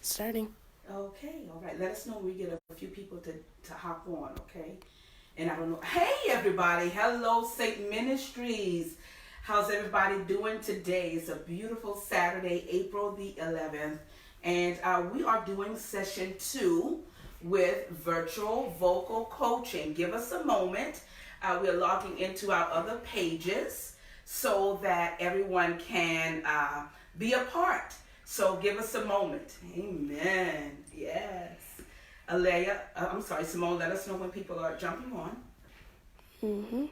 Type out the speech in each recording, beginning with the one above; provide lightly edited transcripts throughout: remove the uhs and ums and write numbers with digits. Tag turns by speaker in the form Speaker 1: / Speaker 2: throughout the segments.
Speaker 1: Starting.
Speaker 2: Okay, all right. Let us know when we get a few people to hop on, okay? And I don't know. Hey, everybody. Hello, Saint Ministries. How's everybody doing today? It's a beautiful Saturday, April the 11th. And we are doing session 2 with virtual vocal coaching. Give us a moment. We're logging into our other pages so that everyone can be a part. So give us a moment. Amen. Yes. Alea, I'm sorry, Simone, let us know when people are jumping on.
Speaker 1: Mm-hmm.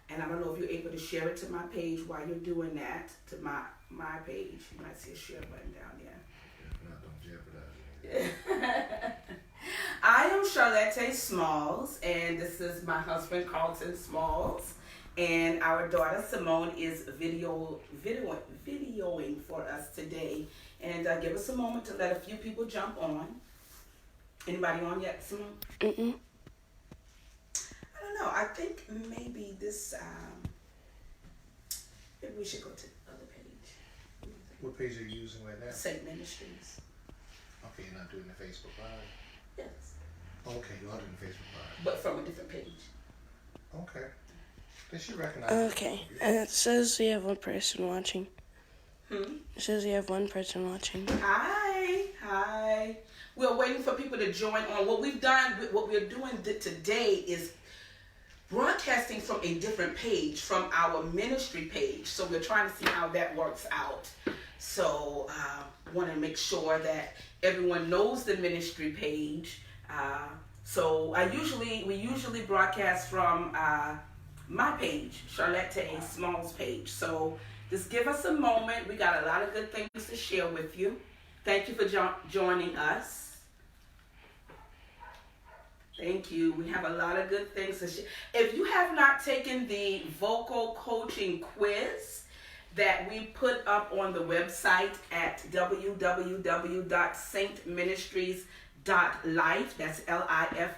Speaker 2: And I don't know if you're able to share it to my page while you're doing that, to my page. You might see a share button down there.
Speaker 3: If not, don't jeopardize it.
Speaker 2: I am Charlette Smalls, and this is my husband, Carlton Smalls. And our daughter Simone is videoing for us today. And give us a moment to let a few people jump on. Anybody on yet, Simone?
Speaker 1: Mm-mm.
Speaker 2: I don't know. I think maybe this. Maybe we should go to the other page.
Speaker 3: What page are you using right now?
Speaker 2: Saint Ministries.
Speaker 3: Okay, you're not doing the Facebook Live?
Speaker 2: Yes.
Speaker 3: Okay, you are doing the Facebook Live.
Speaker 2: But from a different page.
Speaker 3: Okay. They should recognize
Speaker 1: Okay. And it says we have one person watching.
Speaker 2: It
Speaker 1: says we have one person watching.
Speaker 2: Hi. We're waiting for people to join on. What we're doing today is broadcasting from a different page, from our ministry page. So we're trying to see how that works out. So want to make sure that everyone knows the ministry page. So we usually broadcast from my page, Charlette Smalls page. So just give us a moment. We got a lot of good things to share with you. Thank you for joining us. Thank you. We have a lot of good things to share. If you have not taken the vocal coaching quiz that we put up on the website at www.saintministries.life, that's Life,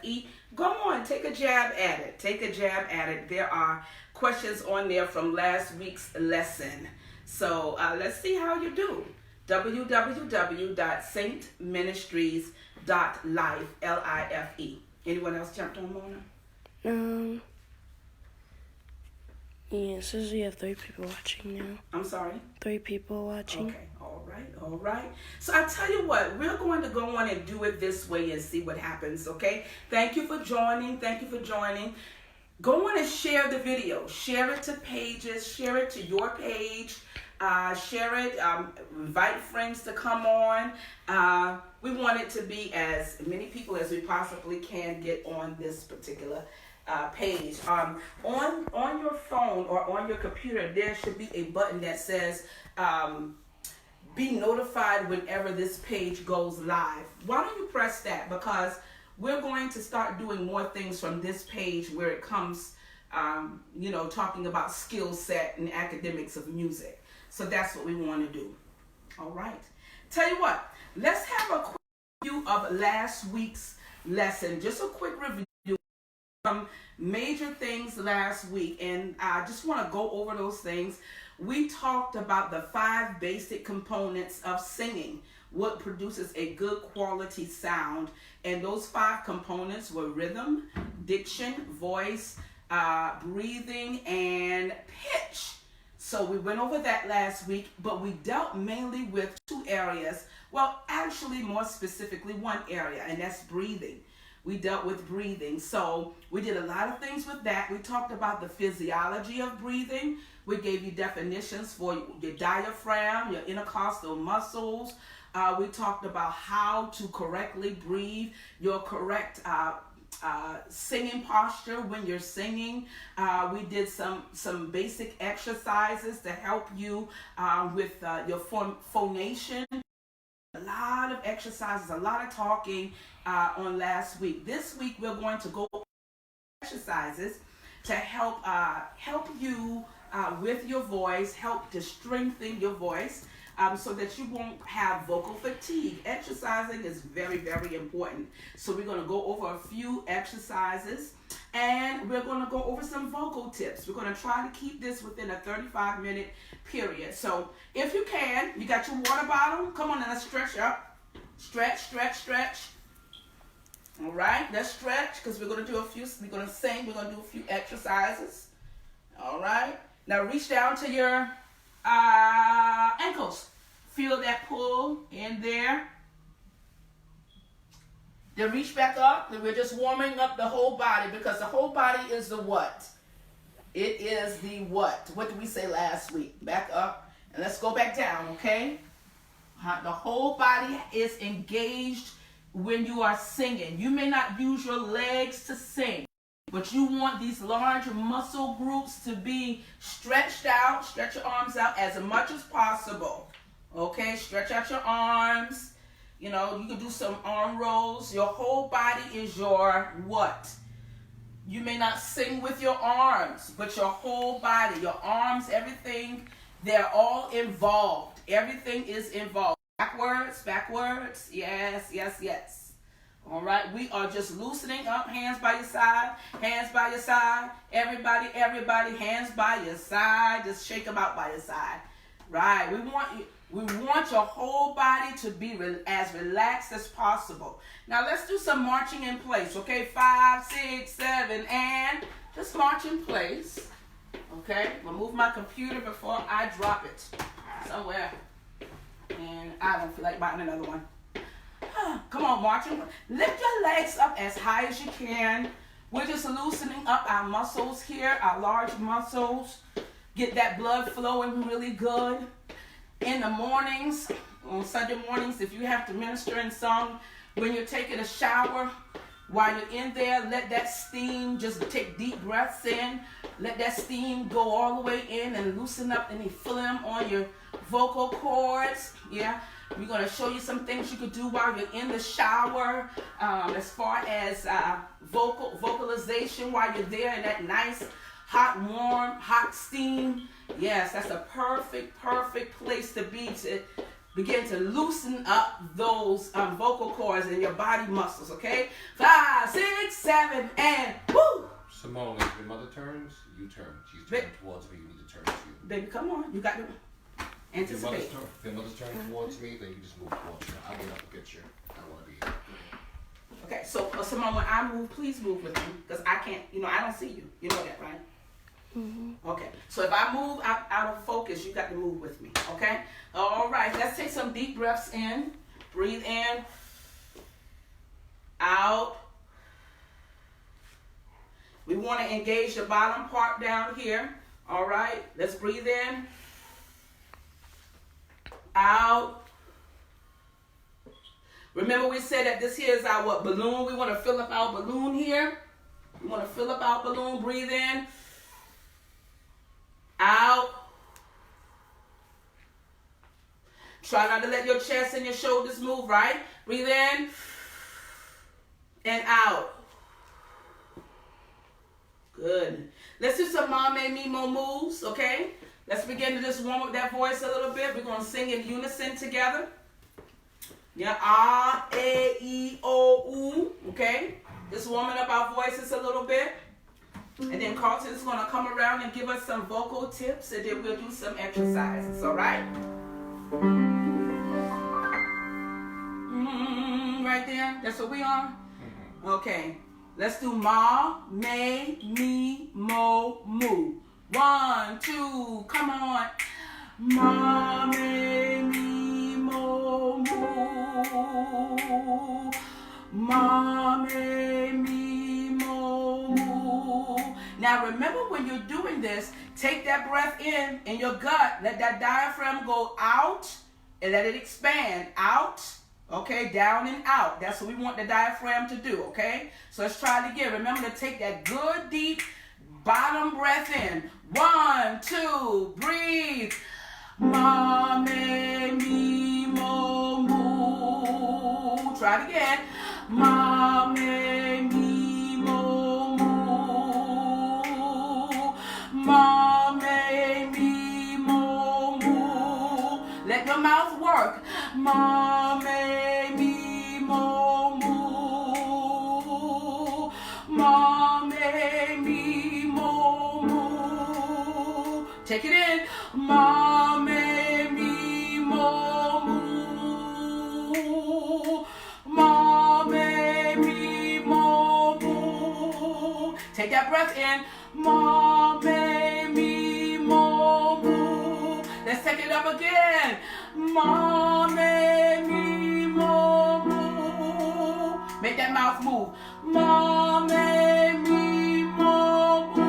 Speaker 2: go on, take a jab at it. There are questions on there from last week's lesson. So let's see how you do. www.saintministries.life, Life. Anyone else jumped on, Mona?
Speaker 1: Yeah, it says we have 3 people watching now.
Speaker 2: I'm sorry?
Speaker 1: 3 people watching.
Speaker 2: Okay, all right. So I tell you what, we're going to go on and do it this way and see what happens, okay? Thank you for joining. Go on and share the video. Share it to pages. Share it to your page. Share it. Invite friends to come on. We want it to be as many people as we possibly can get on this particular page. On your phone or on your computer, there should be a button that says be notified whenever this page goes live. Why don't you press that? Because we're going to start doing more things from this page where it comes, talking about skill set and academics of music. So that's what we want to do. All right. Tell you what, let's have a quick review of last week's lesson. Just a quick review. Some major things last week, and I just want to go over those things. We talked about the 5 basic components of singing, what produces a good quality sound, and those 5 components were rhythm, diction, voice, breathing, and pitch. So we went over that last week, but we dealt mainly with 2 areas. Well, actually more specifically 1 area, and that's breathing. We dealt with breathing. So we did a lot of things with that. We talked about the physiology of breathing. We gave you definitions for your diaphragm, your intercostal muscles. We talked about how to correctly breathe, your correct singing posture when you're singing. We did some basic exercises to help you with your phonation. A lot of exercises, a lot of talking on last week. This week we're going to go over exercises to help you with your voice, help to strengthen your voice. so that you won't have vocal fatigue. Exercising is very, very important. So we're going to go over a few exercises, and we're going to go over some vocal tips. We're going to try to keep this within a 35-minute period. So if you can, you got your water bottle. Come on, and let's stretch up. Stretch, stretch, stretch. All right, let's stretch, because we're going to do a few, we're going to sing, we're going to do a few exercises. All right, now reach down to your ankles. Feel that pull in there. Then reach back up, and we're just warming up the whole body, because the whole body is the what? It is the what? What did we say last week? Back up, and let's go back down, okay? The whole body is engaged when you are singing. You may not use your legs to sing, but you want these large muscle groups to be stretched out. Stretch your arms out as much as possible. Okay, stretch out your arms. You know, you can do some arm rolls. Your whole body is your what? You may not sing with your arms, but your whole body, your arms, everything, they're all involved. Everything is involved. Backwards, backwards. Yes, yes, yes. All right, we are just loosening up. Hands by your side, hands by your side. Everybody, everybody, hands by your side. Just shake them out by your side. Right, we want your whole body to be as relaxed as possible. Now let's do some marching in place, okay? 5, 6, 7, and just march in place. Okay, we'll move my computer before I drop it somewhere. And I don't feel like buying another one. Come on, marching. Lift your legs up as high as you can. We're just loosening up our muscles here, our large muscles. Get that blood flowing really good. In the mornings, on Sunday mornings, if you have to minister in song, when you're taking a shower, while you're in there, let that steam, just take deep breaths in. Let that steam go all the way in and loosen up any phlegm on your vocal cords. Yeah, we're going to show you some things you could do while you're in the shower, as far as vocalization while you're there in that nice, hot, warm, hot steam. Yes, that's a perfect place to be, to begin to loosen up those vocal cords and your body muscles, okay? 5, 6, 7, and woo!
Speaker 3: Simone, if your mother turns, you turn. She's turning towards me, you need to turn to you.
Speaker 2: Baby, come on. You got to anticipate.
Speaker 3: If your mother's turning towards me, then you just move towards her. I'll get up a picture. I want to be here.
Speaker 2: Okay, so Simone, when I move, please move with me, because I can't, I don't see you. You know that, right?
Speaker 1: Mm-hmm.
Speaker 2: Okay, so if I move out of focus, you got to move with me, okay? All right, let's take some deep breaths in. Breathe in. Out. We want to engage the bottom part down here. All right, let's breathe in. Out. Remember we said that this here is our balloon. We want to fill up our balloon here. We want to fill up our balloon. Breathe in. Out. Try not to let your chest and your shoulders move, right? Breathe in and out. Good. Let's do some Mame Me Mo moves, okay? Let's begin to just warm up that voice a little bit. We're going to sing in unison together. Yeah, A, E, O, U, okay? Just warming up our voices a little bit. And then Carlton is going to come around and give us some vocal tips, and then we'll do some exercises, all right? Right there? That's what we on? Okay. Let's do Ma, Me, Me, Mo, Mu. 1, 2, come on. Ma, Me, Me, Mo, Mu. Ma, Me, Me, Mo, Mu. Now remember, when you're doing this, take that breath in your gut. Let that diaphragm go out and let it expand. Out. Okay, down and out. That's what we want the diaphragm to do, okay? So let's try it again. Remember to take that good, deep bottom breath in. 1, 2, breathe. Ma, me, me, mo, mu. Try it again. Ma, me, me, mo, mu. Ma, me, me, mo, mu. Let your mouth Ma me mi mo mu. Ma me mi mo mu. Take it in. Ma me mi mo mu. Ma me mi mo mu. Take that breath in. Ma me mi mo mu. Let's take it up again. Ma me mi mo mu. Make that mouth move. Ma me mi mo mu.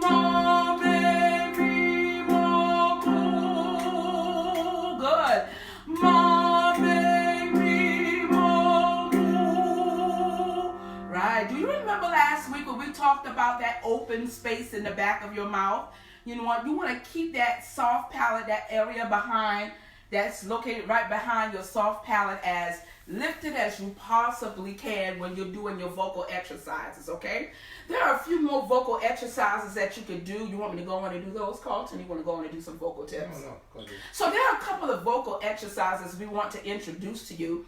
Speaker 2: Ma me mi mo mu. Good. Ma me mi mo mu. Right. Do you remember last week when we talked about that open space in the back of your mouth? You know what? You want to keep that soft palate, that area behind, that's located right behind your soft palate, as lifted as you possibly can when you're doing your vocal exercises, okay? There are a few more vocal exercises that you could do. You want me to go on and do those, Carlton? You want to go on and do some vocal tips?
Speaker 3: No, go ahead.
Speaker 2: So there are a couple of vocal exercises we want to introduce to you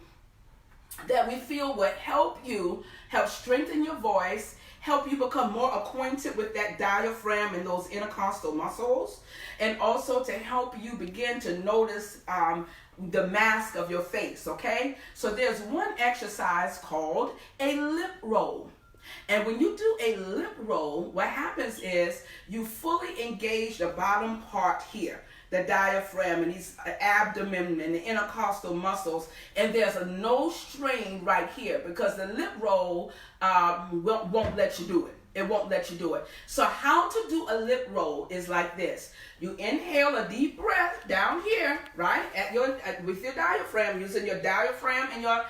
Speaker 2: that we feel would help you, help strengthen your voice, help you become more acquainted with that diaphragm and those intercostal muscles, and also to help you begin to notice the mask of your face, okay? So there's one exercise called a lip roll. And when you do a lip roll, what happens is you fully engage the bottom part here, the diaphragm and these abdomen and the intercostal muscles, and there's a no strain right here because the lip roll won't let you do it. It won't let you do it. So how to do a lip roll is like this. You inhale a deep breath down here, right, with your diaphragm, using your diaphragm and your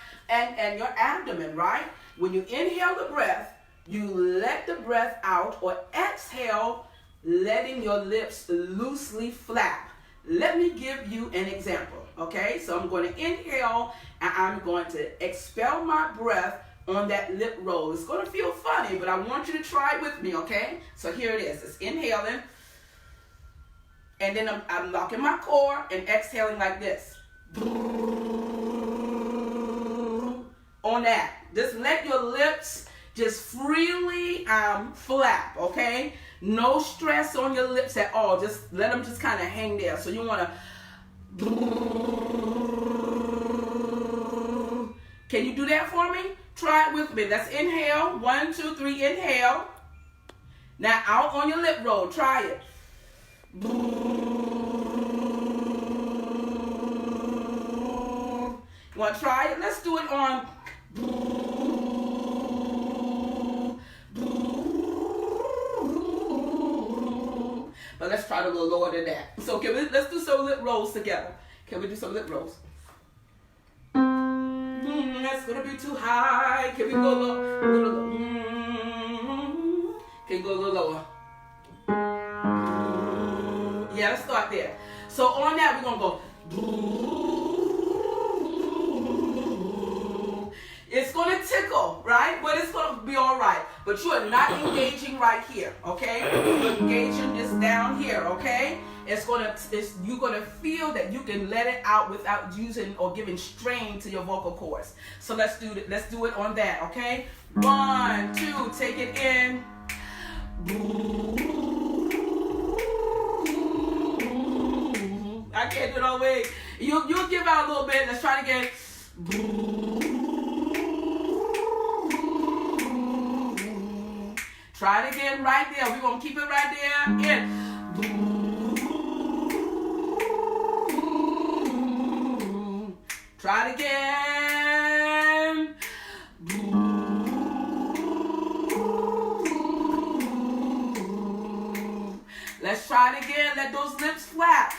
Speaker 2: abdomen, right? When you inhale the breath, you let the breath out, or exhale, letting your lips loosely flap. Let me give you an example, okay? So I'm going to inhale, and I'm going to expel my breath on that lip roll. It's going to feel funny, but I want you to try it with me, okay? So here it is. It's inhaling, and then I'm locking my core and exhaling like this. On that. Just let your lips just freely flap, okay? No stress on your lips at all. Just let them just kind of hang there. So you want to... Can you do that for me? Try it with me. Let's inhale. 1, 2, 3, inhale. Now out on your lip roll. Try it. You want to try it? Let's do it on... But let's try it a little lower than that. So let's do some lip rolls together. Can we do some lip rolls? That's gonna be too high. Can we go low? A little low. Can you go a little lower? Yeah, let's start there. So on that, we're gonna go. It's going to tickle, right? But it's going to be all right. But you are not engaging right here, okay? You're engaging just down here, okay? You're going to feel that you can let it out without using or giving strain to your vocal cords. So let's do it. Let's do it on that, okay? 1, 2, take it in. I can't do it all the way. You'll give out a little bit. Let's try it again. Try it again right there. We're going to keep it right there. In. Try it again. Let's try it again. Let those lips flap.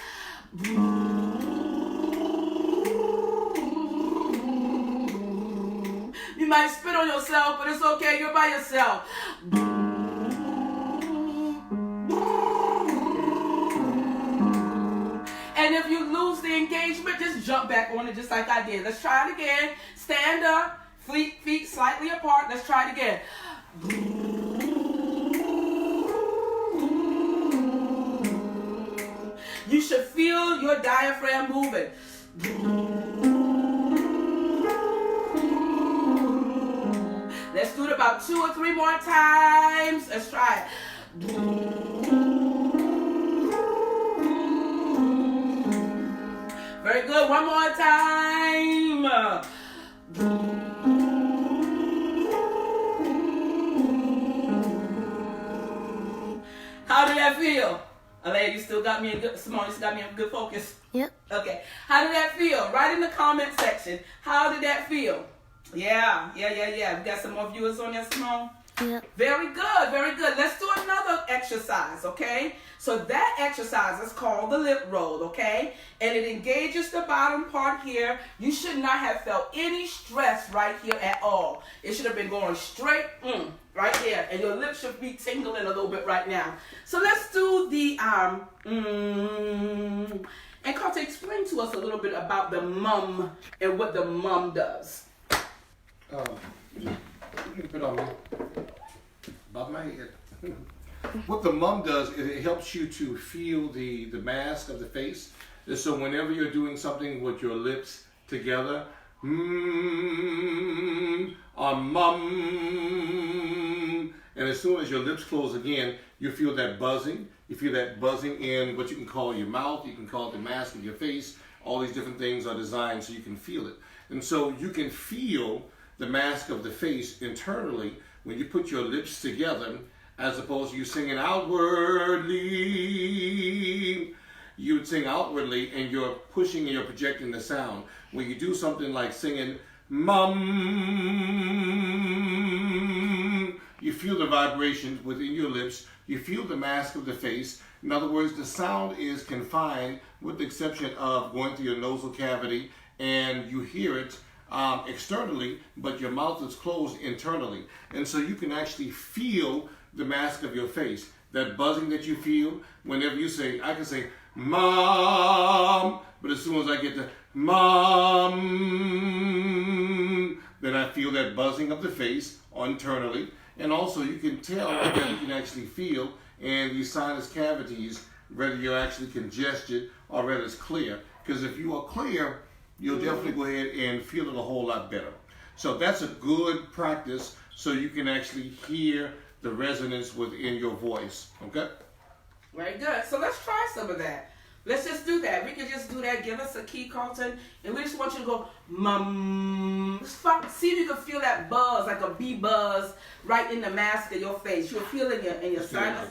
Speaker 2: You might spit on yourself, but it's okay. You're by yourself. And if you lose the engagement, just jump back on it just like I did. Let's try it again. Stand up, feet slightly apart. Let's try it again. You should feel your diaphragm moving. Let's do it about 2 or 3 more times. Let's try it. Very good. One more time. How did that feel? A lady still got me in good, Simone still got me in good focus.
Speaker 1: Yep.
Speaker 2: Okay. How did that feel? Write in the comment section. How did that feel? Yeah. We got some more viewers on there, Simone.
Speaker 1: Yep.
Speaker 2: Very good, very good. Let's do another exercise, okay? So that exercise is called the lip roll, okay? And it engages the bottom part here. You should not have felt any stress right here at all. It should have been going straight right there. And your lips should be tingling a little bit right now. So let's do the, and Carlton, explain to us a little bit about the mum and what the mum does.
Speaker 3: Put on me. Above my head. What the mum does is it helps you to feel the mask of the face. And so whenever you're doing something with your lips together, or mum, and as soon as your lips close again, you feel that buzzing. You feel that buzzing in what you can call your mouth. You can call it the mask of your face. All these different things are designed so you can feel it. And so you can feel the mask of the face internally when you put your lips together, as opposed to you singing outwardly. You would sing outwardly and you're pushing and you're projecting the sound. When you do something like singing mum, you feel the vibrations within your lips. You feel the mask of the face. In other words, the sound is confined with the exception of going through your nasal cavity, and you hear it externally, but your mouth is closed internally. And so you can actually feel the mask of your face. That buzzing that you feel whenever you say, I can say, mom, but as soon as I get to mom, then I feel that buzzing of the face internally. And also you can tell that you can actually feel in these sinus cavities whether you're actually congested or whether it's clear. Because if you are clear, you'll definitely go ahead and feel it a whole lot better. So that's a good practice so you can actually hear the resonance within your voice, okay?
Speaker 2: Very good. So let's try some of that. Let's just do that. We can just do that. Give us a key, Carlton, and we just want you to go, mum. See if you can feel that buzz, like a bee buzz, right in the mask of your face. You'll feel it in your sinus.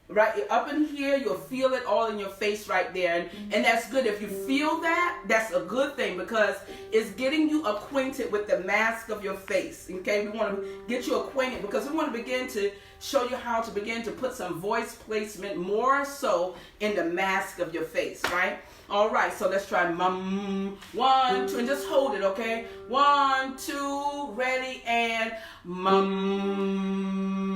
Speaker 2: Right up in here, you'll feel it all in your face right there. And that's good. If you feel that, that's a good thing because it's getting you acquainted with the mask of your face. Okay, we want to get you acquainted because we want to begin to show you how to begin to put some voice placement more so in the mask of your face, right? All right, so let's try mum. 1, 2, and just hold it, okay? 1, 2, ready, and mum.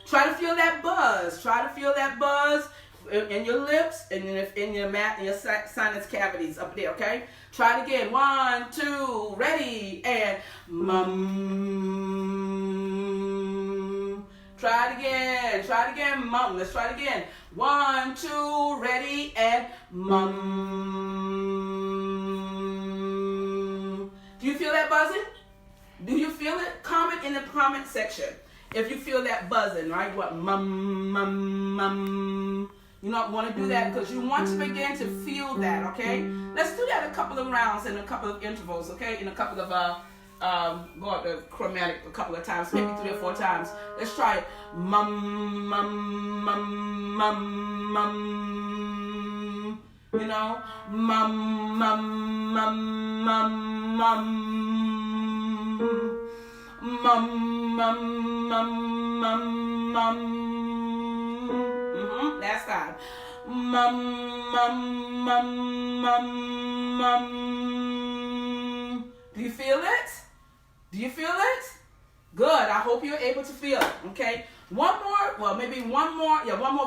Speaker 2: Try to feel that buzz. Try to feel that buzz in your lips and in your sinus cavities up there, okay? Try it again. 1, 2, ready, and mum. Try it again. Try it again, mum. Let's try it again. 1, 2, ready, and mum. Do you feel that buzzing? Do you feel it? Comment in the comment section if you feel that buzzing, right? What, mum, mum, mum. You don't want to do that because you want to begin to feel that, okay? Let's do that a couple of rounds and a couple of intervals, okay? In a couple of, go up the chromatic a couple of times, maybe 3 or 4 times. Let's try it. Mum, mum, mum, mum, mum. You know? Mum, mum, mum, mum, mum. Mum, mum, mum, mum, mum. Last time. Mum, mum, mum, mum, mum. Do you feel it? Do you feel it? Good. I hope you're able to feel it. Okay. One more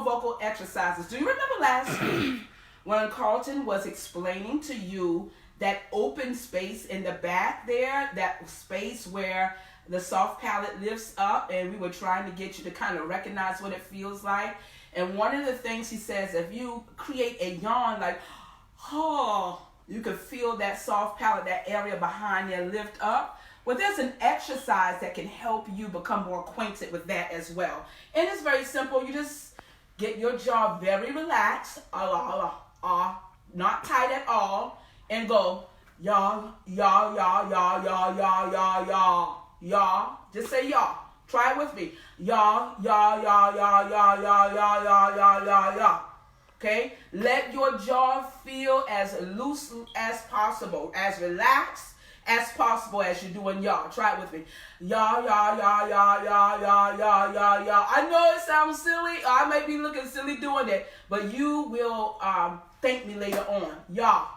Speaker 2: vocal exercises. Do you remember last week when Carlton was explaining to you that open space in the back there, that space where the soft palate lifts up, and we were trying to get you to kind of recognize what it feels like. And one of the things he says, if you create a yawn like, oh, you can feel that soft palate, that area behind there lift up. Well, there's an exercise that can help you become more acquainted with that as well. And it's very simple. You just get your jaw very relaxed, not tight at all, and go, yaw, yaw, yaw, yaw, yaw, yaw, yaw, yaw, yaw. Just say yaw. Try it with me. Yaw, yaw, yaw, yaw, yaw, yaw, yaw, yaw, yaw, yaw, yaw. Okay? Let your jaw feel as loose as possible, as relaxed as possible as you're doing yaw. Try it with me. Yaw, yaw, yaw, yaw, yaw, yaw, yaw, yaw, yaw. I know it sounds silly. I may be looking silly doing it, but you will thank me later on. Yaw,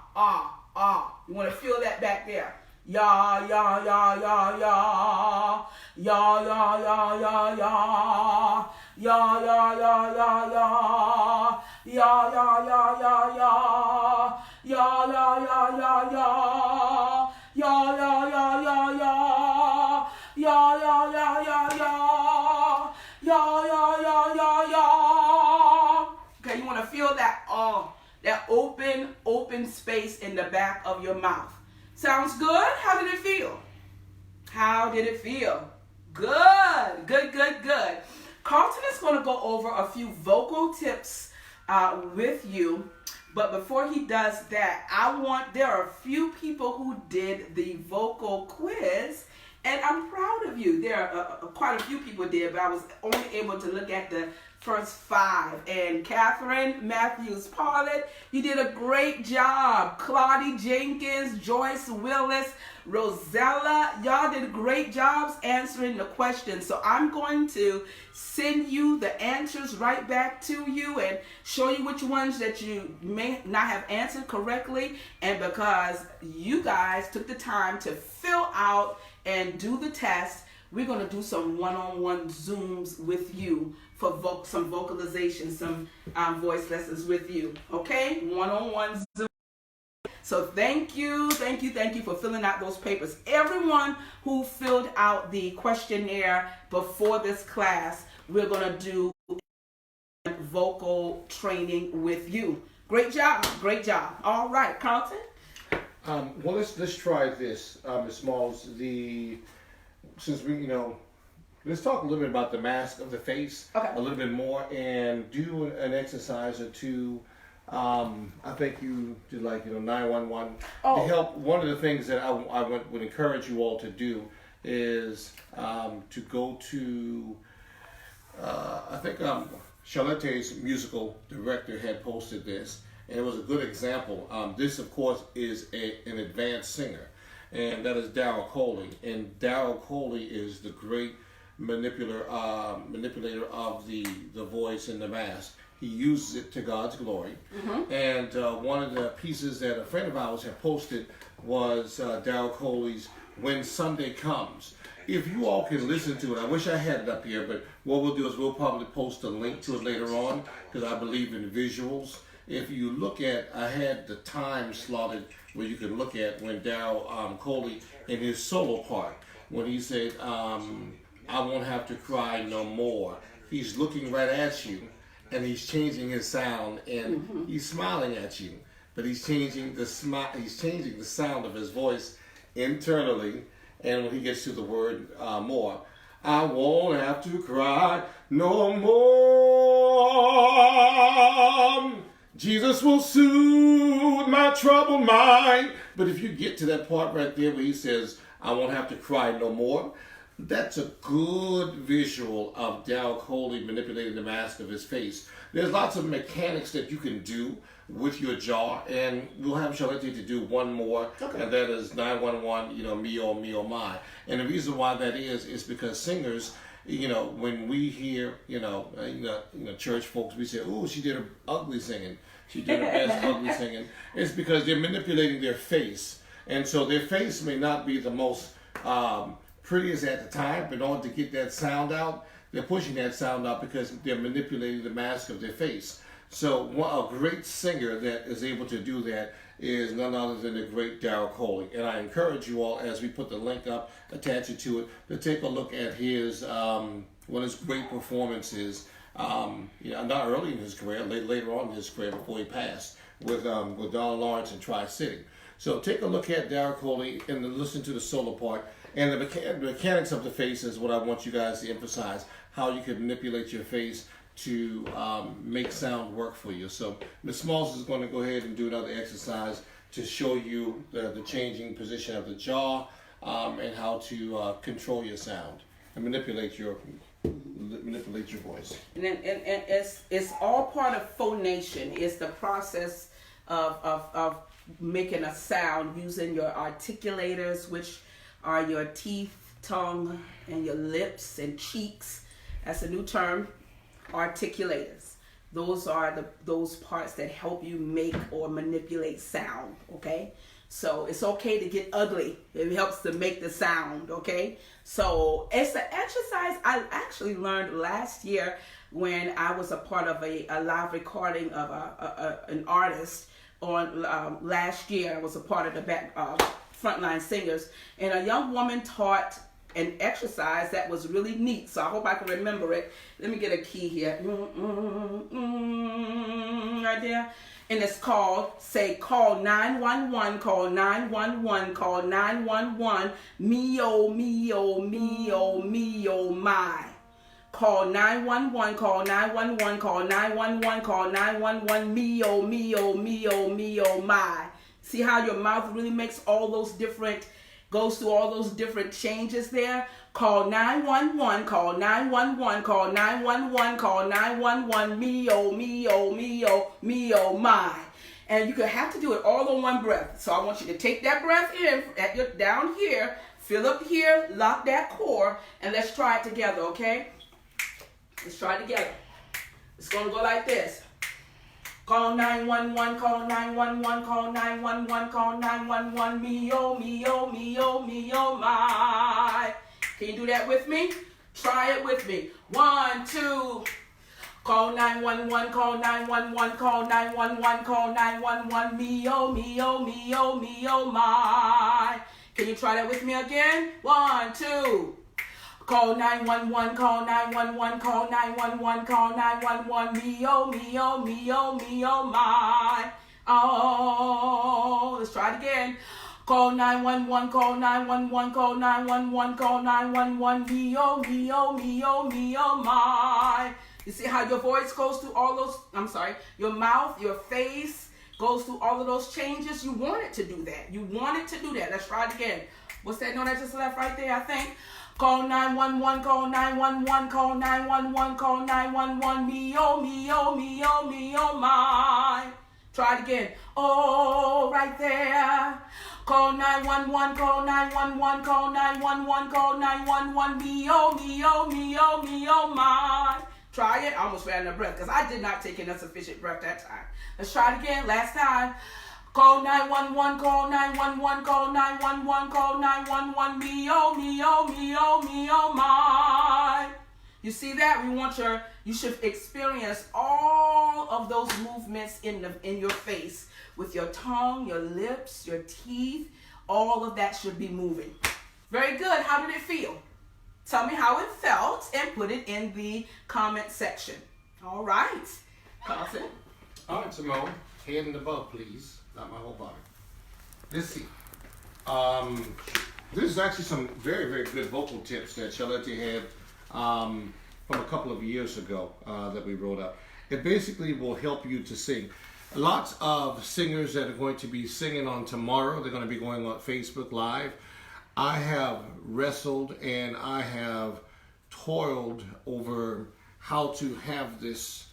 Speaker 2: You want to feel that back there. Yaw, yaw, yaw, yaw, yaw. Yaw, yaw, yaw, yaw, yaw. Yaw, yaw, yaw, yaw, yaw. Yaw, yaw, yaw, yaw, yaw. Yaw, yaw, yaw, yaw, yaw. Yaw, yaw, yaw, yaw, yaw. Yaw, yaw, yaw, yaw, yaw. Yaw, yaw, yaw, yaw, yaw. Okay, you want to feel that that open space in the back of your mouth. Sounds good? How did it feel? How did it feel? Good, good, good, good. Carlton is going to go over a few vocal tips with you. But before he does that, there are a few people who did the vocal quiz, and I'm proud of you. There are quite a few people did, but I was only able to look at the first 5. And Catherine Matthews Parlett, you did a great job. Claudie Jenkins, Joyce Willis, Rosella, y'all did great jobs answering the questions. So I'm going to send you the answers right back to you and show you which ones that you may not have answered correctly. And because you guys took the time to fill out and do the test, we're going to do some one-on-one Zooms with you for some vocalization, some voice lessons with you. Okay? One-on-one Zoom. So thank you for filling out those papers. Everyone who filled out the questionnaire before this class, we're going to do vocal training with you. Great job. Great job. All right, Carlton?
Speaker 3: Well, let's try this, Ms. Smalls. Since we, let's talk a little bit about the mask of the face,
Speaker 2: okay,
Speaker 3: a little bit more, and do an exercise or two. I think you did 911 to help. One of the things that I would encourage you all to do is to go to. I think Charlette's musical director had posted this, and it was a good example. This, of course, is an advanced singer, and that is Darryl Coley. And Darryl Coley is the great manipulator of the voice and the mask. He uses it to God's glory. Mm-hmm. And one of the pieces that a friend of ours had posted was Darryl Coley's When Sunday Comes. If you all can listen to it, I wish I had it up here, but what we'll do is we'll probably post a link to it later on, because I believe in visuals. If you look at, I had the time slotted where you can look at when Darryl Coley, in his solo part, when he said, I won't have to cry no more. He's looking right at you, and he's changing his sound, and mm-hmm, he's smiling at you, but he's changing the sound of his voice internally. And when he gets to the word more, I won't have to cry no more. Jesus will soothe my troubled mind. But if you get to that part right there where he says, I won't have to cry no more, that's a good visual of Darryl Coley manipulating the mask of his face. There's lots of mechanics that you can do with your jaw, and we'll have Charlette to do one more, okay, and that is 911, me oh my. And the reason why that is because singers, when we hear, church folks, we say, oh, she did her ugly singing. She did her best ugly singing. It's because they're manipulating their face. And so their face may not be the most prettiest at the time, but in order to get that sound out, they're pushing that sound out because they're manipulating the mask of their face. So a great singer that is able to do that is none other than the great Darryl Coley. And I encourage you all, as we put the link up, attach it to it, to take a look at his one of his great performances. Not early in his career, later on in his career before he passed, with Donald Lawrence and Tri-City. So take a look at Darryl Coley and listen to the solo part. And the mechanics of the face is what I want you guys to emphasize, how you can manipulate your face to make sound work for you. So Ms. Smalls is going to go ahead and do another exercise to show you the changing position of the jaw and how to control your sound and manipulate your voice.
Speaker 2: And it's all part of phonation. It's the process of making a sound using your articulators, which are your teeth, tongue, and your lips and cheeks. That's a new term. Articulators. Those are those parts that help you make or manipulate sound. Okay, so it's okay to get ugly. It helps to make the sound. Okay, so it's an exercise I actually learned last year when I was a part of a live recording of an artist on last year. I was a part of the frontline singers, and a young woman taught an exercise that was really neat. So I hope I can remember it. Let me get a key here. Right there. And it's called, call 911, call 911, call 911, me oh, me oh, me oh, me oh, my. Call 911, call 911, call 911, call 911, me oh, me oh, me oh, me oh, my. See how your mouth really makes all those different, goes through all those different changes there? Call 911, call 911, call 911, call 911, me oh, me oh, me oh, me oh, my. And you could have to do it all in one breath. So I want you to take that breath in at your down here, fill up here, lock that core, and let's try it together, okay? Let's try it together. It's going to go like this. Call 911, call 911, call 911, call 911, me oh, me oh, me oh, me oh, my. Can you do that with me? Try it with me. 1, 2. Call 911, call 911, call 911, call 911, me oh, me oh, me oh, me oh, my. Can you try that with me again? 1, 2. Call 911, call 911, call 911, call 911, me oh, me oh, me oh, me oh, my. Oh, let's try it again. Call 911, call 911, call 911, call 911, me oh, me oh, me oh, me oh, my. You see how your voice goes through all those, your mouth, your face goes through all of those changes? You want it to do that. You want it to do that. Let's try it again. What's that note I just left right there, I think? Call 911, call 911, call 911, call 911, me oh, me oh, me oh, me oh, my. Try it again. Oh, right there. Call 911, call 911, call 911, call 911, me oh, me oh, me oh, me oh, my. Try it. I almost ran out of breath because I did not take enough sufficient breath that time. Let's try it again. Last time. Call 911, call 911, call 911, call 911, me oh, me oh, me oh, me oh, my. You see that? You should experience all of those movements in your face with your tongue, your lips, your teeth. All of that should be moving. Very good. How did it feel? Tell me how it felt and put it in the comment section. All right. Carlton.
Speaker 3: All right, Simone. Head and above, please. Not my whole body. Let's see. This is actually some very, very good vocal tips that Charlette had from a couple of years ago that we wrote up. It basically will help you to sing. Lots of singers that are going to be singing on tomorrow. They're going to be going on Facebook Live. I have wrestled and I have toiled over how to have this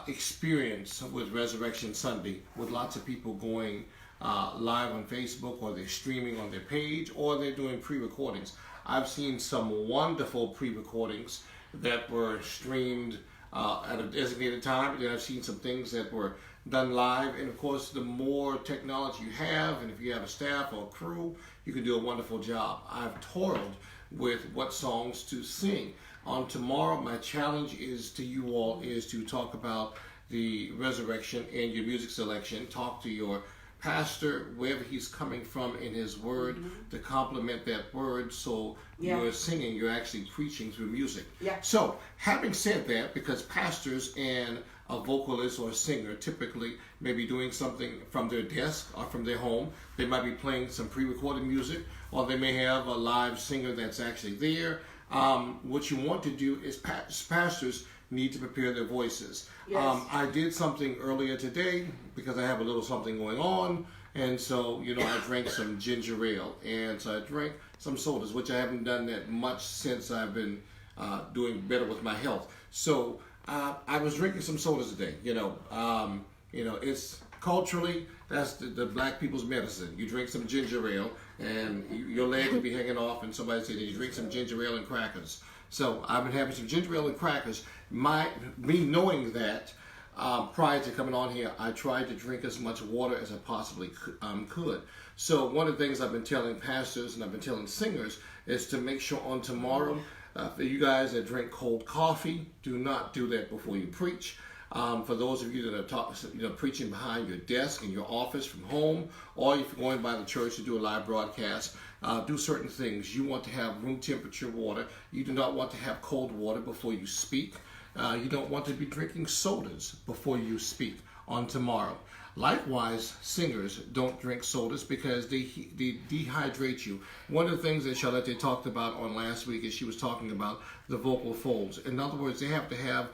Speaker 3: experience with Resurrection Sunday, with lots of people going live on Facebook, or they're streaming on their page, or they're doing pre-recordings. I've seen some wonderful pre-recordings that were streamed at a designated time, and then I've seen some things that were done live. And of course, the more technology you have, and if you have a staff or a crew, you can do a wonderful job. I've toiled with what songs to sing. On tomorrow, my challenge is to you all is to talk about the resurrection in your music selection. Talk to your pastor, wherever he's coming from in his word, to complement that word. So you're singing, you're actually preaching through music. So having said that, because pastors and a vocalist or a singer typically may be doing something from their desk or from their home, they might be playing some pre-recorded music, or they may have a live singer that's actually there. What you want to do is pastors need to prepare their voices. I did something earlier today because I have a little something going on, and so I drank some ginger ale, and so I drank some sodas, which I haven't done that much since I've been doing better with my health. So I was drinking some sodas today. It's culturally, that's the black people's medicine. You drink some ginger ale, and your leg will be hanging off, and somebody said, you drink some ginger ale and crackers. So I've been having some ginger ale and crackers. Me knowing that, prior to coming on here, I tried to drink as much water as I possibly could. So one of the things I've been telling pastors and I've been telling singers is to make sure on tomorrow, for you guys that drink cold coffee, do not do that before you preach. For those of you that are preaching behind your desk in your office from home, or if you're going by the church to do a live broadcast, do certain things. You want to have room temperature water. You do not want to have cold water before you speak. You don't want to be drinking sodas before you speak on tomorrow. Likewise, singers don't drink sodas because they dehydrate you. One of the things that Charlette talked about on last week is she was talking about the vocal folds. In other words, they have to have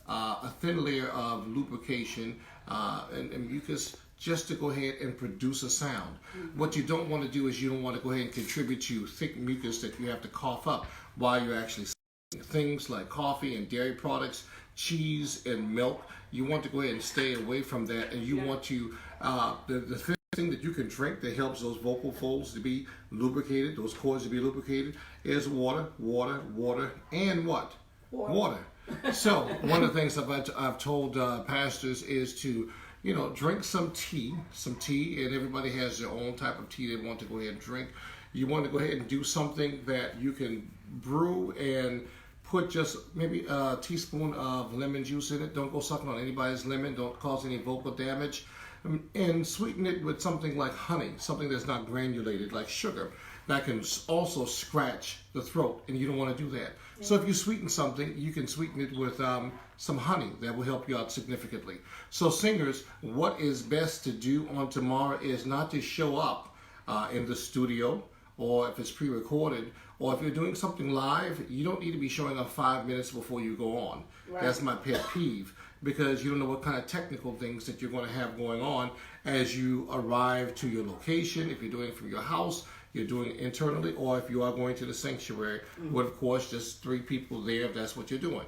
Speaker 3: a thin layer of lubrication and mucus just to go ahead and produce a sound. What you don't want to do is you don't want to go ahead and contribute to thick mucus that you have to cough up while you're actually singing. Things like coffee and dairy products, cheese and milk, you want to go ahead and stay away from that, and you want to, the thing that you can drink that helps those vocal folds to be lubricated, those cords to be lubricated, is water, and what? Water. So one of the things I've told pastors is to, drink some tea, and everybody has their own type of tea they want to go ahead and drink. You want to go ahead and do something that you can brew and put just maybe a teaspoon of lemon juice in it. Don't go sucking on anybody's lemon. Don't cause any vocal damage. And sweeten it with something like honey, something that's not granulated like sugar. That can also scratch the throat, and you don't want to do that. So if you sweeten something, you can sweeten it with some honey. That will help you out significantly. So singers, what is best to do on tomorrow is not to show up in the studio, or if it's pre-recorded, or if you're doing something live, you don't need to be showing up 5 minutes before you go on. Right. That's my pet peeve, because you don't know what kind of technical things that you're going to have going on as you arrive to your location. If you're doing it from your house, you're doing it internally, or if you are going to the sanctuary, with, of course, just 3 people there, if that's what you're doing.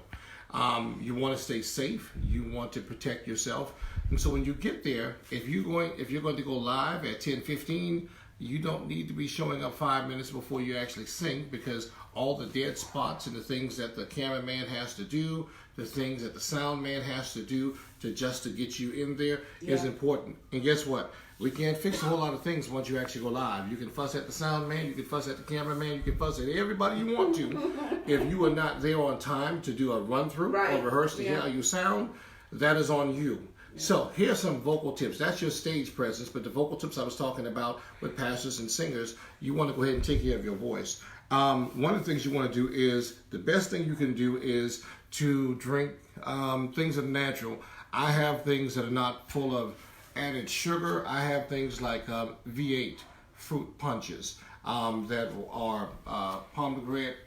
Speaker 3: You want to stay safe. You want to protect yourself. And so when you get there, if you're going to go live at 10:15, you don't need to be showing up 5 minutes before you actually sing, because all the dead spots and the things that the cameraman has to do, the things that the sound man has to do to get you in there is important. And guess what? We can't fix a whole lot of things once you actually go live. You can fuss at the sound man, you can fuss at the cameraman, you can fuss at everybody you want to. If you are not there on time to do a run-through or rehearse to hear how you sound, that is on you. So here's some vocal tips. That's your stage presence, but the vocal tips I was talking about with pastors and singers, you want to go ahead and take care of your voice. One of the things you want to do is, the best thing you can do is to drink things that are natural. I have things that are not full of added sugar. I have things like V8 fruit punches that are pomegranate,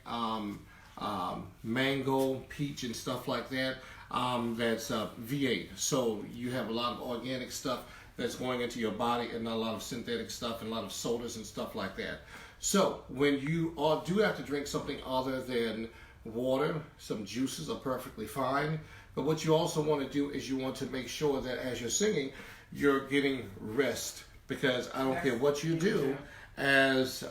Speaker 3: mango, peach, and stuff like that. That's V8. So you have a lot of organic stuff that's going into your body, and not a lot of synthetic stuff and a lot of sodas and stuff like that. So when you do have to drink something other than water, some juices are perfectly fine. But what you also want to do is you want to make sure that as you're singing, you're getting rest, because I don't care what you do, as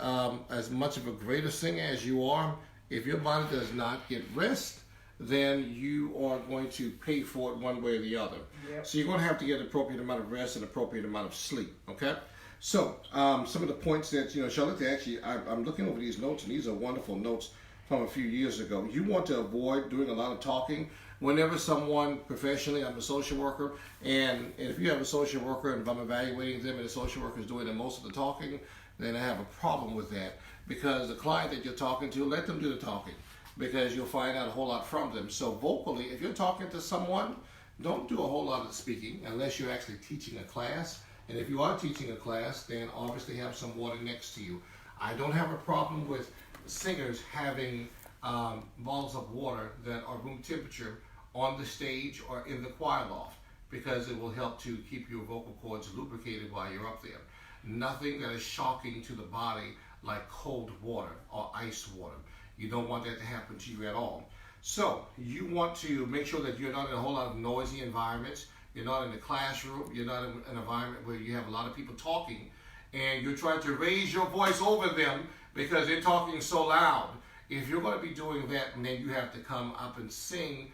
Speaker 3: much of a greater singer as you are, if your body does not get rest, then you are going to pay for it one way or the other. So you're going to have to get an appropriate amount of rest and appropriate amount of sleep, okay? So some of the points that, Charlotte, actually, I'm looking over these notes, and these are wonderful notes from a few years ago. You want to avoid doing a lot of talking whenever someone professionally, I'm a social worker, and if you have a social worker and if I'm evaluating them and the social worker is doing the most of the talking, then I have a problem with that, because the client that you're talking to, let them do the talking, because you'll find out a whole lot from them. So vocally, if you're talking to someone, don't do a whole lot of speaking unless you're actually teaching a class. And if you are teaching a class, then obviously have some water next to you. I don't have a problem with singers having bottles of water that are room temperature on the stage or in the choir loft, because it will help to keep your vocal cords lubricated while you're up there. Nothing that is shocking to the body like cold water or ice water. You don't want that to happen to you at all. So you want to make sure that you're not in a whole lot of noisy environments. You're not in a classroom. You're not in an environment where you have a lot of people talking and you're trying to raise your voice over them because they're talking so loud. If you're going to be doing that and then you have to come up and sing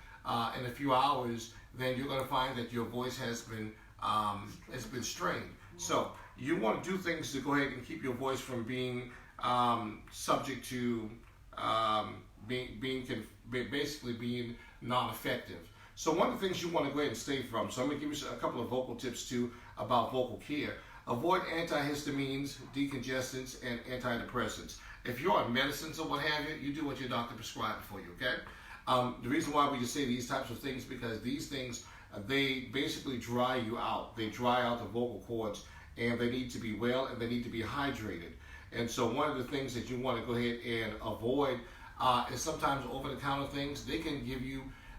Speaker 3: in a few hours, then you're going to find that your voice has been strained. So you want to do things to go ahead and keep your voice from being subject to basically being non-effective. So one of the things you want to go ahead and stay from, so I'm going to give you a couple of vocal tips too about vocal care. Avoid antihistamines, decongestants, and antidepressants. If you're on medicines or what have you, you do what your doctor prescribed for you, okay? The reason why we just say these types of things, because these things, they basically dry you out. They dry out the vocal cords, and they need to be well, and they need to be hydrated. And so one of the things that you want to go ahead and avoid is sometimes over-the-counter things. They can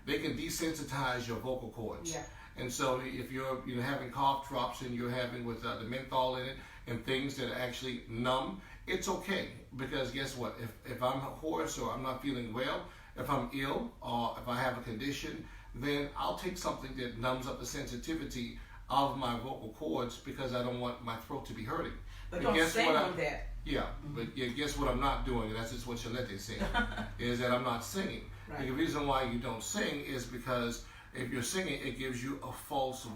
Speaker 3: desensitize your vocal cords. Yeah. And so if you're having cough drops and you're having with the menthol in it and things that are actually numb, it's okay, because guess what? If I'm hoarse or I'm not feeling well, if I'm ill or if I have a condition, then I'll take something that numbs up the sensitivity of my vocal cords, because I don't want my throat to be hurting.
Speaker 2: But don't sing on that.
Speaker 3: Yeah, but guess what I'm not doing, and that's just what Charlette said, is that I'm not singing. Right. The reason why you don't sing is because if you're singing, it gives you a false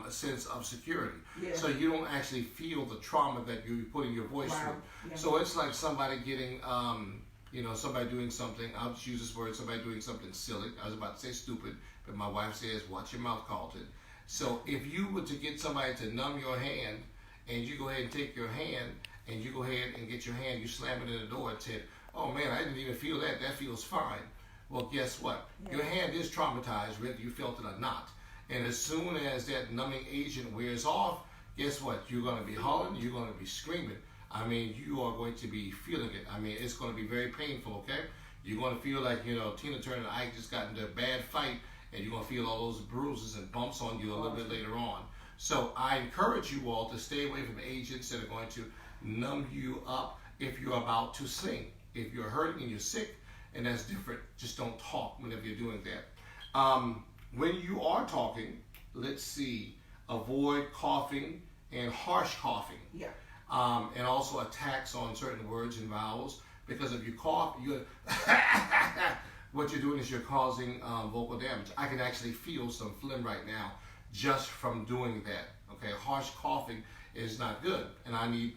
Speaker 3: sense of security. Yeah. So you don't actually feel the trauma that you're putting your voice through. Yeah. So it's like somebody getting, somebody doing something, I'll just use this word, somebody doing something silly. I was about to say stupid, but my wife says, watch your mouth, Carlton. So if you were to get somebody to numb your hand, and you go ahead and take your hand, and you go ahead and get your hand, you slam it in the door and say, oh man, I didn't even feel that, that feels fine. Well, guess what? Yeah. Your hand is traumatized, whether you felt it or not. And as soon as that numbing agent wears off, guess what? You're going to be hollering, you're going to be screaming. I mean, you are going to be feeling it. I mean, it's going to be very painful, okay? You're going to feel like, Tina Turner and Ike just got into a bad fight, and you're going to feel all those bruises and bumps on you a little bit later on. So I encourage you all to stay away from agents that are going to numb you up if you're about to sing. If you're hurting and you're sick, and that's different, just don't talk whenever you're doing that. When you are talking, let's see, avoid coughing and harsh coughing. Yeah. And also attacks on certain words and vowels, because if you cough, what you're doing is you're causing vocal damage. I can actually feel some phlegm right now just from doing that. Okay, harsh coughing is not good, and I need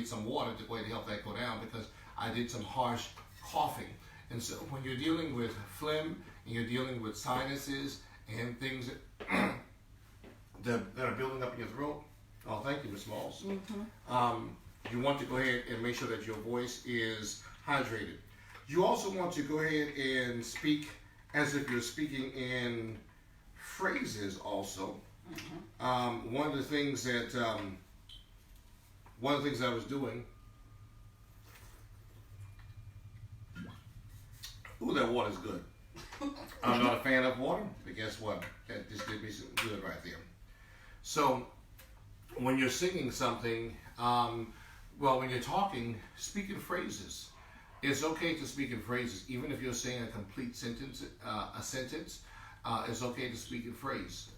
Speaker 3: some water to go ahead and help that go down, because I did some harsh coughing. And so when you're dealing with phlegm and you're dealing with sinuses and things that are building up in your throat, oh, thank you, Ms. Smalls. Mm-hmm. You want to go ahead and make sure that your voice is hydrated. You also want to go ahead and speak as if you're speaking in phrases also. Mm-hmm. One of the things I was doing, ooh, that water's good. I'm not a fan of water, but guess what? That just did me some good right there. So when you're singing something, when you're talking, speak in phrases. It's okay to speak in phrases, even if you're saying a complete sentence, it's okay to speak in phrase.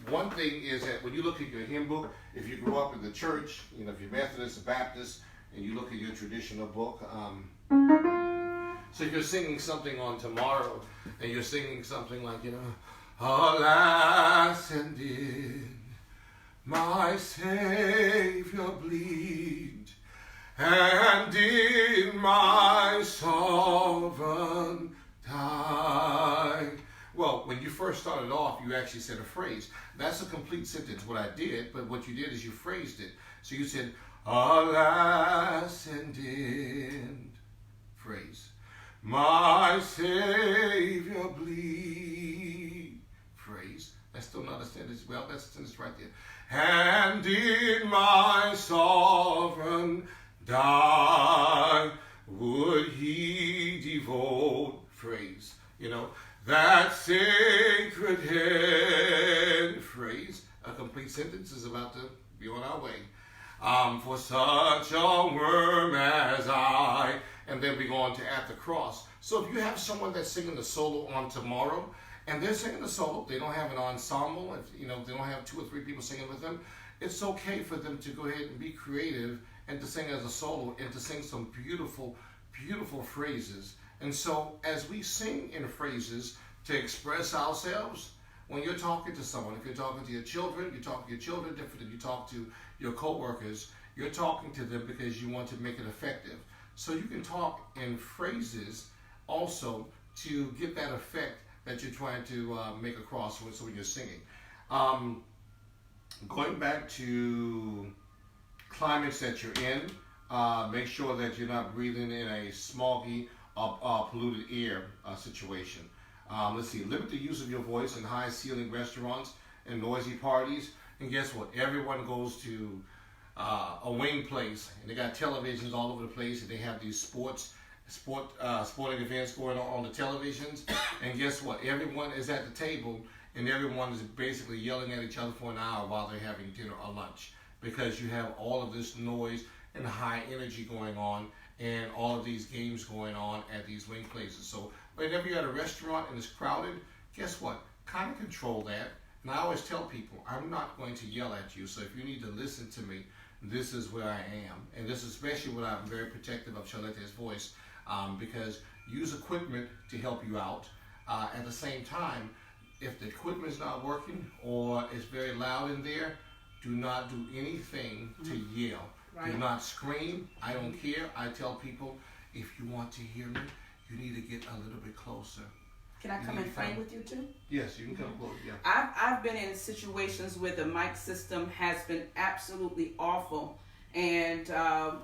Speaker 3: One thing is that when you look at your hymn book, if you grew up in the church, if you're Methodist or Baptist, and you look at your traditional book, so you're singing something on tomorrow, and you're singing something like, alas, and did my Savior bleed, and did my sovereign die. Well, when first started off, you actually said a phrase. That's a complete sentence, what I did, but what you did is you phrased it. So you said, alas and end, phrase. My Savior bleed, phrase. That's still not a sentence. Well, that's a sentence right there. And in my sovereign die, would he devote, phrase. You know, that sacred hand, phrase. A complete sentence is about to be on our way. For such a worm as I, and then we go on to At the Cross. So if you have someone that's singing the solo on tomorrow, and they're singing the solo, they don't have an ensemble, if, you know, they don't have 2 or 3 people singing with them, it's okay for them to go ahead and be creative and to sing as a solo and to sing some beautiful, beautiful phrases. And so as we sing in phrases to express ourselves, when you're talking to someone, if you're talking to your children, you talk to your children different than you talk to your co-workers. You're talking to them because you want to make it effective. So you can talk in phrases also to get that effect that you're trying to make across so when you're singing. Going back to climates that you're in, make sure that you're not breathing in a smoggy, polluted air situation. Let's see, limit the use of your voice in high-ceiling restaurants and noisy parties. And guess what? Everyone goes to a wing place, and they got televisions all over the place, and they have these sporting events going on the televisions. And guess what? Everyone is at the table, and everyone is basically yelling at each other for an hour while they're having dinner or lunch, because you have all of this noise and high energy going on, and all of these games going on at these wing places. So whenever you're at a restaurant and it's crowded, guess what? Kind of control that. And I always tell people, I'm not going to yell at you, so if you need to listen to me, this is where I am. And this is especially when I'm very protective of Charlette's voice, because use equipment to help you out. At the same time, if the equipment is not working or it's very loud in there, do not do anything to yell. Right. Do not scream. I don't care. I tell people, if you want to hear me, you need to get a little bit closer.
Speaker 2: Can I come and frame with you too?
Speaker 3: Yes, you can come close. Yeah.
Speaker 2: I've been in situations where the mic system has been absolutely awful, and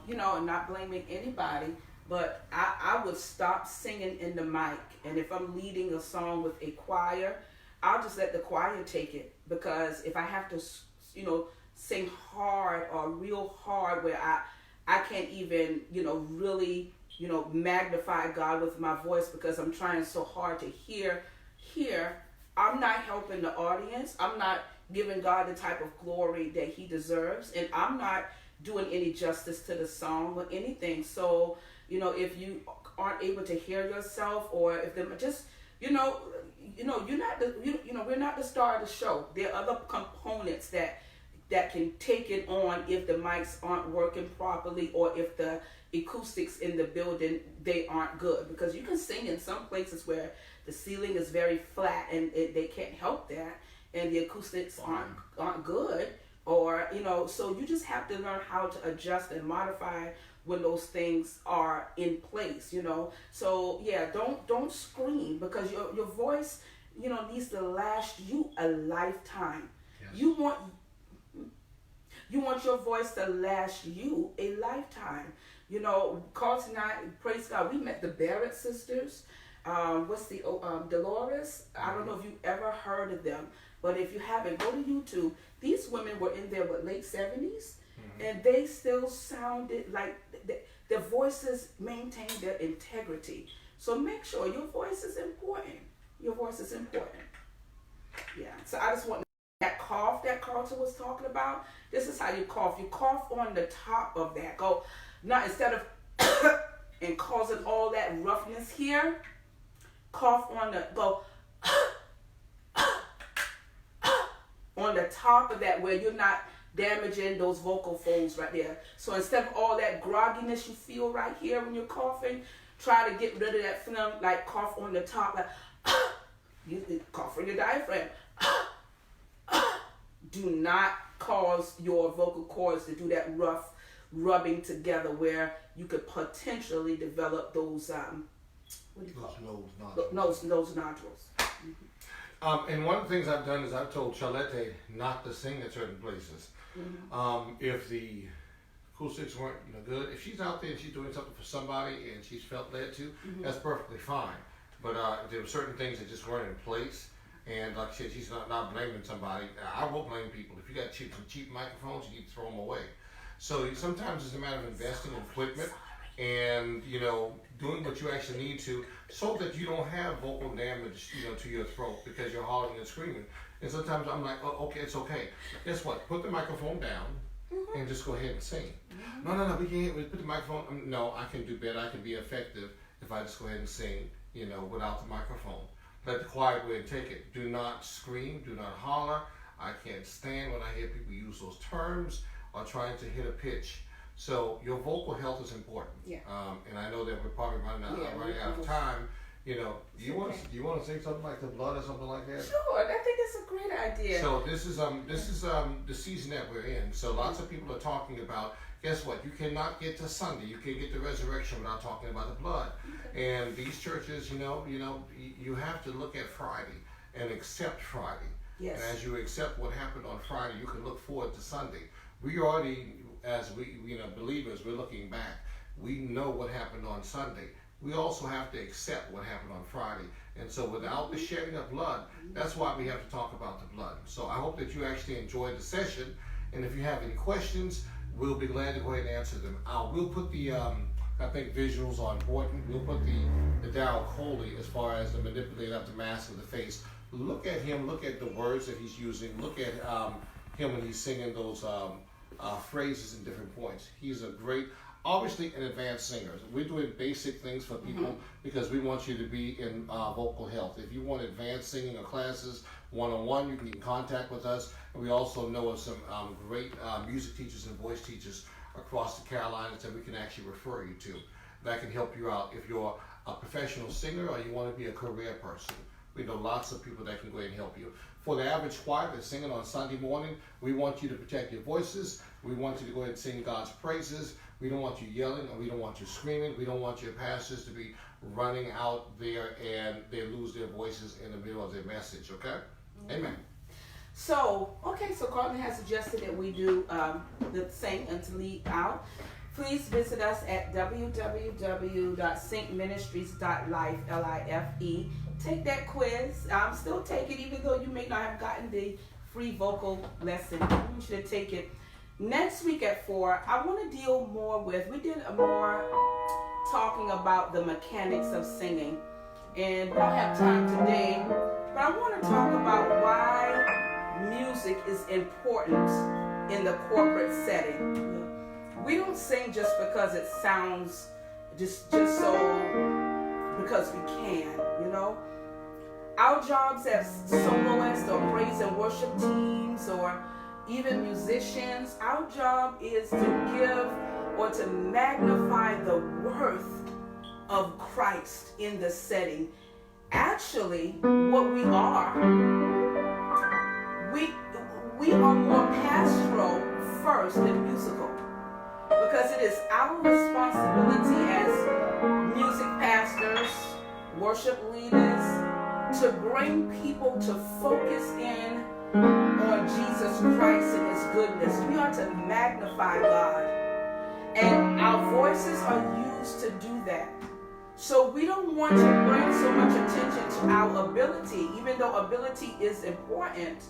Speaker 2: you know, I'm not blaming anybody, but I would stop singing in the mic, and if I'm leading a song with a choir, I'll just let the choir take it, because if I have to, you know, sing hard or real hard where I can't even, you know, really, you know, magnify God with my voice because I'm trying so hard to hear, I'm not helping the audience. I'm not giving God the type of glory that he deserves, and I'm not doing any justice to the song or anything. So, you know, if you aren't able to hear yourself, or if they're just, you're not we're not the star of the show. There are other components that can take it on if the mics aren't working properly, or if the acoustics in the building, they aren't good. Because you can sing in some places where the ceiling is very flat and they can't help that, and the acoustics aren't good, or, you know, so you just have to learn how to adjust and modify when those things are in place, you know. So yeah, don't scream, because your voice, you know, needs to last you a lifetime. Yes. You want your voice to last you a lifetime. You know, Carlton and I, praise God, we met the Barrett sisters. Dolores? I don't know if you've ever heard of them, but if you haven't, go to YouTube. These women were in their late 70s, and they still sounded like their voices maintained their integrity. So make sure your voice is important. Your voice is important. Yeah. So I just want that cough that Carlton was talking about. This is how you cough. You cough on the top of that. Go, not instead of and causing all that roughness here. Cough on the on the top of that, where you're not damaging those vocal folds right there. So instead of all that grogginess you feel right here when you're coughing, try to get rid of that phlegm, like cough on the top, like you cough from your diaphragm. Do not cause your vocal cords to do that rough rubbing together, where you could potentially develop those what do you call it? Nose nodules.
Speaker 3: And one of the things I've done is I've told Charlette not to sing at certain places. If the acoustics weren't good, if she's out there and she's doing something for somebody and she's felt led to, that's perfectly fine. But there were certain things that just weren't in place. And like I said, she's not blaming somebody. I will blame people. If you got some cheap microphones, you need to throw them away. So sometimes it's a matter of investing in equipment and doing what you actually need to, so that you don't have vocal damage to your throat because you're hollering and screaming. And sometimes I'm like, oh, okay, it's okay. Guess what? Put the microphone down and just go ahead and sing. No, we can't. We put the microphone. No, I can do better. I can be effective if I just go ahead and sing, without the microphone. Let the quiet way and take it. Do not scream. Do not holler. I can't stand when I hear people use those terms or trying to hit a pitch. So your vocal health is important. Yeah. And I know that we're probably running out of time. You want to say something like the blood or something like that?
Speaker 2: Sure, I think it's a great idea.
Speaker 3: So this is the season that we're in. So lots of people are talking about. Guess what? You cannot get to Sunday. You can't get to resurrection without talking about the blood. And these churches, you have to look at Friday and accept Friday. Yes. And as you accept what happened on Friday, you can look forward to Sunday. We already, as believers, we're looking back. We know what happened on Sunday. We also have to accept what happened on Friday. And so without the shedding of blood, that's why we have to talk about the blood. So I hope that you actually enjoyed the session. And if you have any questions, we'll be glad to go ahead and answer them. We'll put the, I think visuals are important. We'll put the Darryl Coley as far as the manipulator of the mask of the face. Look at him. Look at the words that he's using. Look at him when he's singing those phrases in different points. He's a great, obviously an advanced singer. We're doing basic things for people because we want you to be in vocal health. If you want advanced singing or classes, one-on-one, you can get in contact with us. And we also know of some great music teachers and voice teachers across the Carolinas that we can actually refer you to. That can help you out if you're a professional singer or you want to be a career person. We know lots of people that can go ahead and help you. For the average choir that's singing on Sunday morning, we want you to protect your voices. We want you to go ahead and sing God's praises. We don't want you yelling, or we don't want you screaming. We don't want your pastors to be running out there and they lose their voices in the middle of their message, okay? Amen.
Speaker 2: So Carlton has suggested that we do the sing and to lead out. Please visit us at www.syncministries.life, L-I-F-E. Take that quiz. Still take it, even though you may not have gotten the free vocal lesson. I want you to take it. Next week at 4, I want to deal more with, we did more talking about the mechanics of singing. And we don't have time today, but I want to talk about why music is important in the corporate setting. We don't sing just because it sounds just so because we can, Our jobs as soloists or praise and worship teams or even musicians, our job is to give or to magnify the worth of Christ in the setting. Actually, what we are more pastoral first than musical, because it is our responsibility as music pastors, worship leaders, to bring people to focus in on Jesus Christ and His goodness. We are to magnify God, and our voices are used to do that. So we don't want to bring so much attention to our ability, even though ability is important.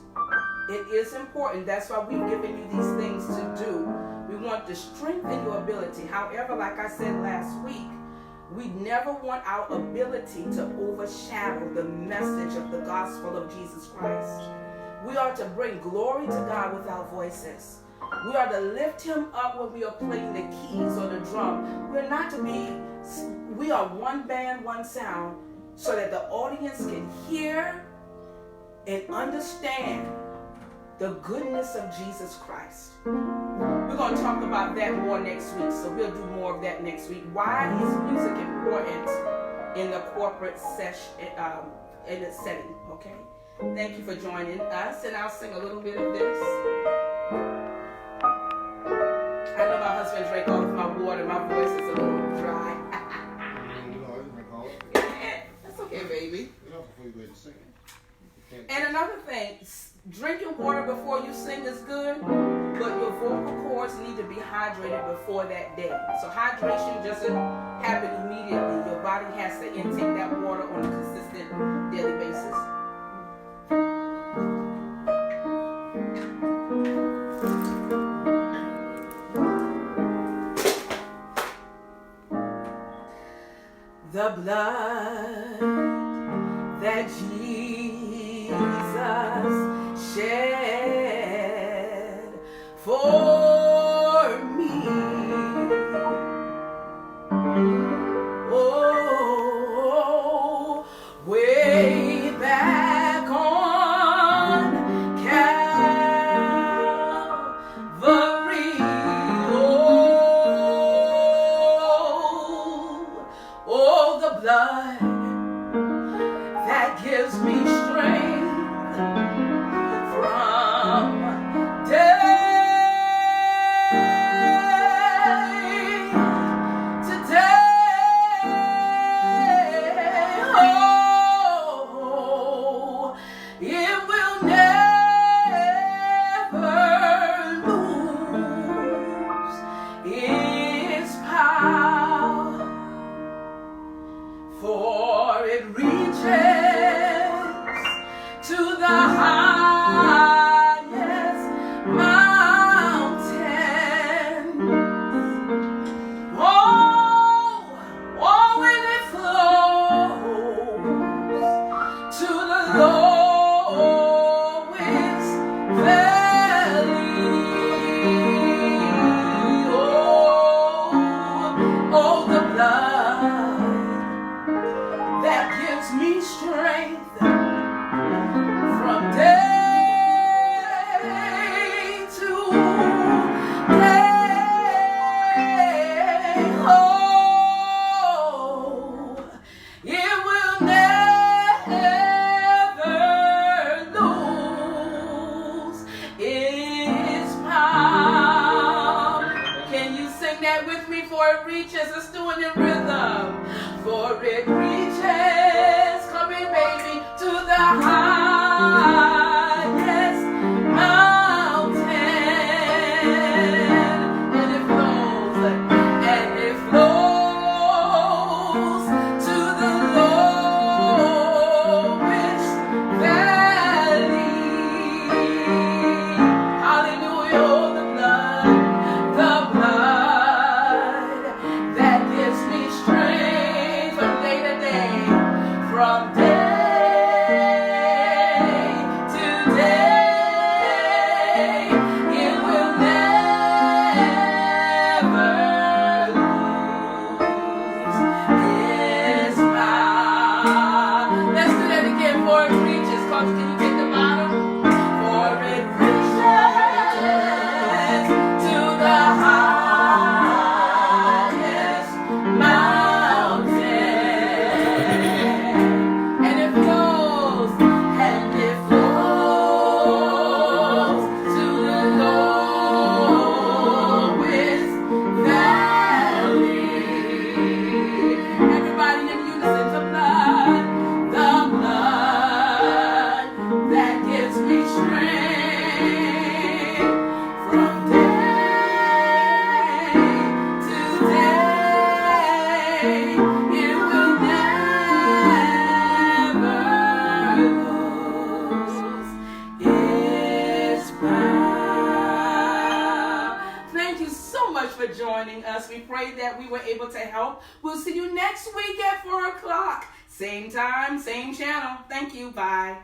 Speaker 2: It is important. That's why we've given you these things to do. We want to strengthen your ability. However, like I said last week, we never want our ability to overshadow the message of the gospel of Jesus Christ. We are to bring glory to God with our voices. We are to lift Him up when we are playing the keys or the drum. We are one band, one sound, so that the audience can hear and understand the goodness of Jesus Christ. We're going to talk about that more next week, so we'll do more of that next week. Why is music important in the corporate in the setting? Okay. Thank you for joining us, and I'll sing a little bit of this. I know my husband drank all of my water. My voice is a little dry.
Speaker 3: You know, I didn't recall it.
Speaker 2: That's okay, baby.
Speaker 3: Before you go to sing.
Speaker 2: And another thing, drinking water before you sing is good, but your vocal cords need to be hydrated before that day. So hydration doesn't happen immediately. Your body has to intake that water on a consistent daily basis. The blood that Jesus shed for me. Oh, way back on Calvary. Oh, the blood that gives me strength from day to day. Oh, it will never lose its power, for it reaches to the highest mountain. Oh, when it flows to the lowest valley. Oh, the blood that gives me strength from day to day. Oh, it will never lose its power. Can you sing that with me? For it reaches, let's do it in rhythm. For it reaches, come in baby, to the highest mountain. And it flows to the lowest valley. Hallelujah, oh, the blood that gives me strength from day to day, from day to day. It will never lose its power. Let's do that again. For it reaches, coach, can you take the bottom? For it reaches to the highest mountain, and it flows to the lowest valley. Everybody in unison, the blood that gives me strength from day to day. It will never lose its power. Thank you so much for joining us. We pray that we were able to help. We'll see you next week at 4 o'clock. Same time, same channel. Thank you. Bye.